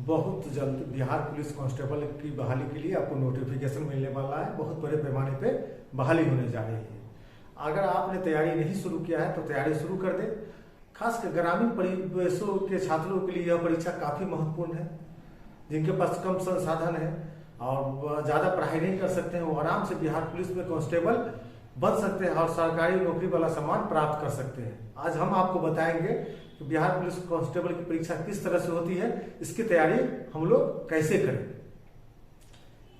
बहुत जल्द Bihar police constable की बहाली के लिए आपको नोटिफिकेशन मिलने वाला है। बहुत बड़े पैमाने पे बहाली होने जा रही है। अगर आपने तैयारी नहीं शुरू किया है तो तैयारी शुरू कर दें। खासकर ग्रामीण परिवेशों के छात्रों के लिए यह परीक्षा काफ़ी महत्वपूर्ण है। जिनके पास कम संसाधन है और ज़्यादा पढ़ाई नहीं कर सकते हैं, वो आराम से बिहार पुलिस में कांस्टेबल बन सकते हैं और सरकारी नौकरी वाला सम्मान प्राप्त कर सकते हैं। आज हम आपको बताएंगे कि बिहार पुलिस कांस्टेबल की परीक्षा किस तरह से होती है, इसकी तैयारी हम लोग कैसे करें।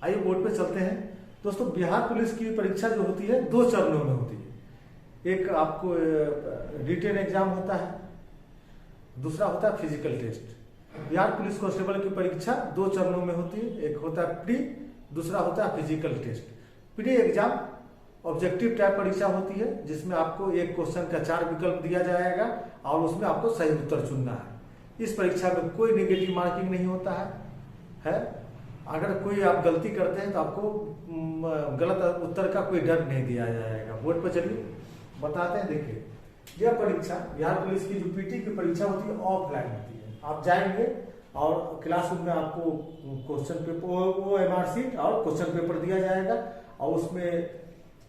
आइए बोर्ड पे चलते हैं। दोस्तों, बिहार पुलिस की परीक्षा जो होती है 2 चरणों में होती है। एक आपको रिटन एग्जाम होता है, दूसरा होता है physical test. Bihar police constable की परीक्षा 2 चरणों में होती है। एक होता है प्री, दूसरा होता है physical test. Pre exam objective type परीक्षा होती है, जिसमें आपको एक क्वेश्चन का 4 विकल्प दिया जाएगा और उसमें आपको सही उत्तर चुनना है। इस परीक्षा में कोई नेगेटिव मार्किंग नहीं होता है। अगर कोई आप गलती करते हैं तो आपको गलत उत्तर का कोई डर नहीं दिया जाएगा। बोर्ड पर चलिए बताते हैं। देखिए, यह परीक्षा बिहार पुलिस की जो पीटी की परीक्षा होती है ऑफलाइन होती है। आप जाएंगे और क्लासरूम में आपको क्वेश्चन पेपर, OMR शीट और क्वेश्चन पेपर दिया जाएगा और उसमें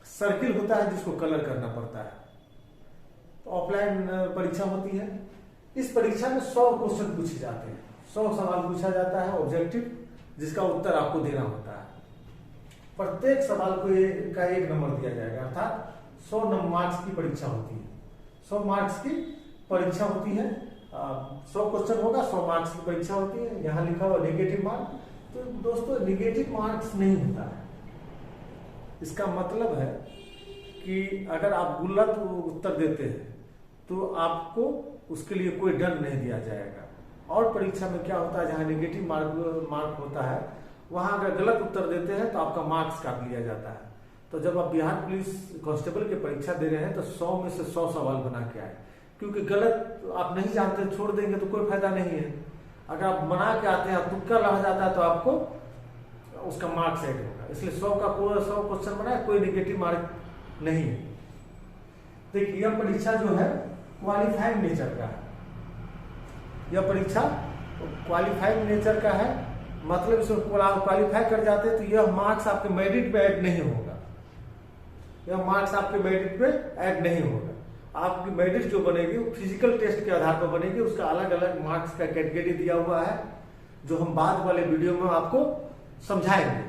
सर्किल होता है जिसको कलर करना पड़ता है। तो ऑफलाइन परीक्षा होती है। इस परीक्षा में 100 क्वेश्चन पूछे जाते हैं। 100 सवाल पूछा जाता है ऑब्जेक्टिव, जिसका उत्तर आपको देना होता है। प्रत्येक सवाल को का 1 नंबर दिया जाएगा, अर्थात 100 मार्क्स की परीक्षा होती है। 100 मार्क्स की परीक्षा होती है। 100 क्वेश्चन होगा, 100 मार्क्स की परीक्षा होती है। यहाँ लिखा हुआ नेगेटिव मार्क। तो दोस्तों, नेगेटिव मार्क्स नहीं होता है। इसका मतलब है कि अगर आप गलत उत्तर देते हैं तो आपको उसके लिए कोई दंड नहीं दिया जाएगा। और परीक्षा में क्या होता है, जहाँ नेगेटिव मार्क होता है, वहां अगर गलत उत्तर देते हैं तो आपका मार्क्स काट लिया जाता है। तो जब आप बिहार पुलिस कांस्टेबल की परीक्षा दे रहे हैं तो 100 में से 100 सवाल बना के आए, क्योंकि गलत आप नहीं जानते छोड़ देंगे तो कोई फायदा नहीं है। अगर आप बना के आते हैं, तुक्का लग जाता है, तो आपको उसका मार्क्स ऐड होगा। इसलिए 100 का पूरा 100 क्वेश्चन बनाए, कोई नेगेटिव मार्क नहीं है। देखिए, यह परीक्षा जो है क्वालिफाइंग नेचर का है। यह परीक्षा क्वालिफाइंग नेचर का है, मतलब इसमें क्वालिफाई कर जाते हैं तो यह मार्क्स आपके मेरिट पे ऐड नहीं होगा। यह मार्क्स आपके मेरिट पे ऐड नहीं होगा। आपकी मेरिट जो बनेगी वो फिजिकल टेस्ट के आधार पर बनेगी। उसका अलग अलग मार्क्स का कैटेगरी दिया हुआ है, जो हम बाद वाले वीडियो में आपको समझाएंगे।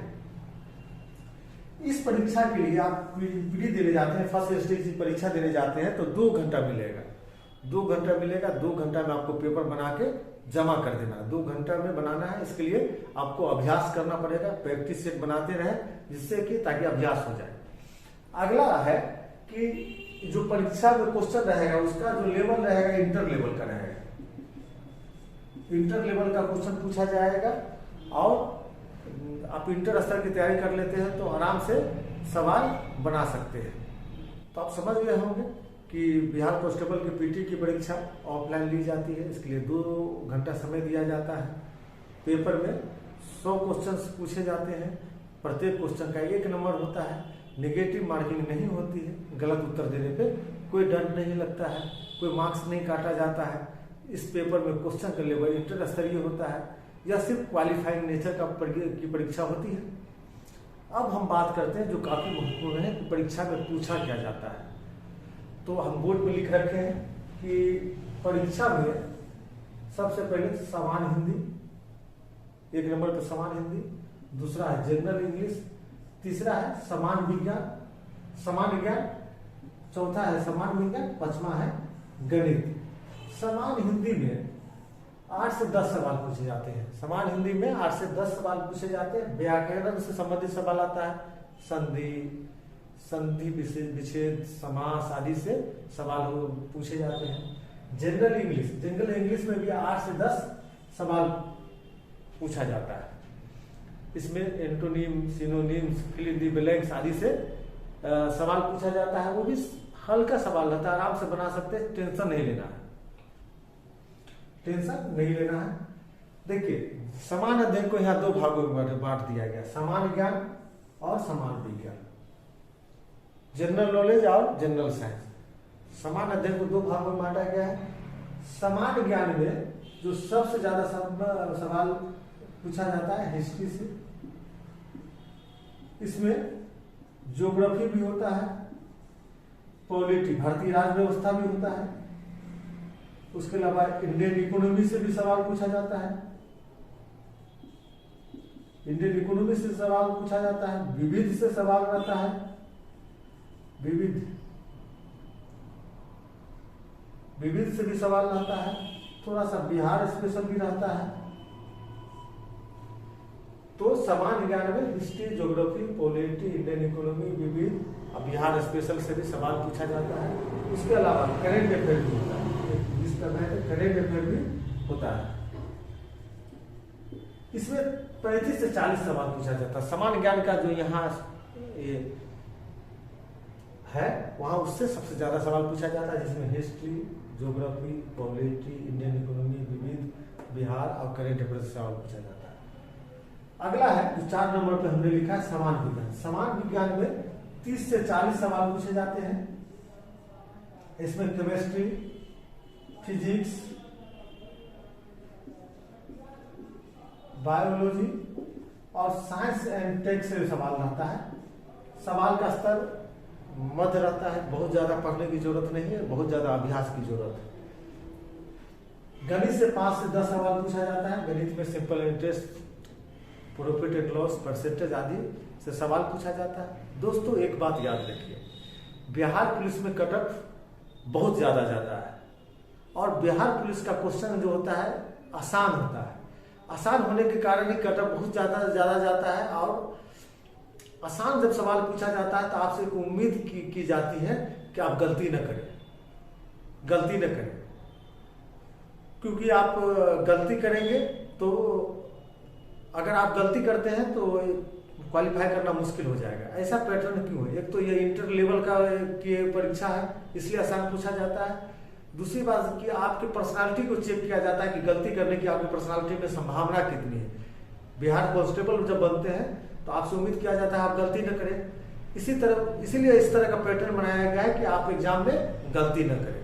इस परीक्षा के लिए आप प्री देने जाते हैं, फर्स्ट स्टेज की परीक्षा देने जाते हैं तो 2 घंटा मिलेगा। 2 घंटा मिलेगा। 2 घंटा में आपको पेपर बना के जमा कर देना है। 2 घंटा में बनाना है। इसके लिए आपको अभ्यास करना पड़ेगा। प्रैक्टिस सेट बनाते रहें, जिससे कि ताकि अभ्यास हो जाए। अगला है कि जो परीक्षा में क्वेश्चन रहेगा उसका जो लेवल रहेगा इंटर लेवल का रहेगा। इंटर लेवल का क्वेश्चन पूछा जाएगा और आप इंटर स्तर की तैयारी कर लेते हैं तो आराम से सवाल बना सकते हैं। तो आप समझ गए होंगे कि बिहार कांस्टेबल की पीटी की परीक्षा ऑफलाइन ली जाती है। इसके लिए 2 घंटा समय दिया जाता है। पेपर में 100 क्वेश्चंस पूछे जाते हैं। प्रत्येक क्वेश्चन का 1 नंबर होता है। नेगेटिव मार्किंग नहीं होती है। गलत उत्तर देने पे कोई दंड नहीं लगता है, कोई मार्क्स नहीं काटा जाता है। इस पेपर में क्वेश्चन का लेवल इंटर स्तरीय होता है। यह सिर्फ क्वालिफाइंग नेचर की परीक्षा होती है। अब हम बात करते हैं जो काफी महत्वपूर्ण है कि परीक्षा में पूछा क्या जाता है। तो हम बोर्ड पे लिख रखे हैं कि परीक्षा में सबसे पहले सामान्य हिंदी, 1 नंबर पर सामान्य हिंदी, दूसरा है जनरल इंग्लिश, तीसरा है सामान्य ज्ञान, चौथा है सामान्य विज्ञान, 5वां है गणित। सामान्य हिंदी में 8 से 10 सवाल पूछे जाते हैं। सामान्य हिंदी में 8 से 10 सवाल पूछे जाते हैं। व्याकरण से संबंधित सवाल आता है। संधि विच्छेद, समास आदि से सवाल पूछे जाते हैं। जनरल इंग्लिश में भी 8 से 10 सवाल पूछा जाता है। इसमें antonym, synonyms, fill in the blanks आदि से सवाल पूछा जाता है। वो भी हल्का सवाल रहता है, आराम से बना सकते हैं। टेंशन नहीं लेना है। देखिए, समान अध्ययन को यहाँ 2 भागों में बांट दिया गया, सामान्य ज्ञान और सामान्य विज्ञान, जनरल नॉलेज और जनरल साइंस। सामान्य अध्ययन को 2 भागों में बांटा गया है। सामान्य ज्ञान में जो सबसे ज्यादा सवाल पूछा जाता है हिस्ट्री से। इसमें ज्योग्राफी भी होता है, पॉलिटी भारतीय राज्य व्यवस्था भी होता है, उसके अलावा इंडियन इकोनॉमी से भी सवाल पूछा जाता है, इंडियन इकोनॉमी से सवाल पूछा जाता है, विविध से सवाल रहता है, विविध से भी सवाल रहता है, थोड़ा सा बिहार स्पेशल भी रहता है। तो सामान्य ज्ञान में history, geography, polity, Indian economy, विविध और बिहार स्पेशल से भी सवाल पूछा जाता है। उसके अलावा करेंट अफेयर भी होता है, करेंट अफेयर भी होता है। इसमें 35 से 40 सवाल पूछा जाता है। सामान्य ज्ञान का जो यहाँ ये है वहां उससे सबसे ज्यादा सवाल पूछा जाता है, जिसमें history, geography, polity, Indian economy, विविध, बिहार और करेंट अफेयर से सवाल पूछा जाता है। अगला है जो 4 नंबर पे हमने लिखा है सामान्य विज्ञान। सामान्य विज्ञान में 30 से 40 सवाल पूछे जाते हैं। इसमें केमिस्ट्री, फिजिक्स, बायोलॉजी और साइंस एंड टेक से सवाल रहता है। सवाल का स्तर मध्य रहता है, बहुत ज्यादा पढ़ने की जरूरत नहीं है, बहुत ज्यादा अभ्यास की जरूरत है। गणित से 5 से 10 सवाल पूछा जाता है। गणित में simple interest, profit and loss, percentage आदि से सवाल पूछा जाता है। दोस्तों एक बात याद रखिए, बिहार पुलिस में कट ऑफ बहुत ज्यादा है और बिहार पुलिस का क्वेश्चन जो होता है आसान होता है। आसान होने के कारण ही कट ऑफ बहुत ज्यादा जाता है और आसान जब सवाल पूछा जाता है तो आपसे एक उम्मीद की जाती है कि आप गलती न करें, क्योंकि आप गलती करेंगे तो अगर आप गलती करते हैं तो क्वालिफाई करना मुश्किल हो जाएगा। ऐसा पैटर्न क्यों है? एक तो ये इंटर लेवल की परीक्षा है इसलिए आसान पूछा जाता है। दूसरी बात कि आपकी पर्सनालिटी को चेक किया जाता है कि गलती करने की आपकी पर्सनालिटी में संभावना कितनी है। बिहार कांस्टेबल जब बनते हैं तो आपसे उम्मीद किया जाता है आप गलती न करें। इसीलिए इस तरह का पैटर्न बनाया गया है कि आप एग्जाम में गलती न करें।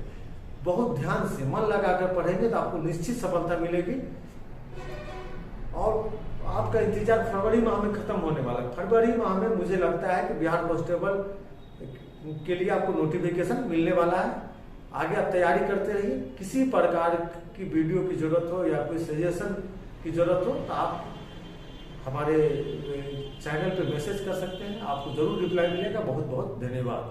बहुत ध्यान से मन लगाकर पढ़ेंगे तो आपको निश्चित सफलता मिलेगी। और आपका इंतजार फरवरी माह में खत्म होने वाला है। फरवरी माह में मुझे लगता है कि बिहार कांस्टेबल के लिए आपको नोटिफिकेशन मिलने वाला है। आगे आप तैयारी करते रहिए। किसी प्रकार की वीडियो की जरूरत हो या कोई सजेशन की जरूरत हो तो आप हमारे चैनल पे मैसेज कर सकते हैं, आपको जरूर रिप्लाई मिलेगा। बहुत बहुत धन्यवाद।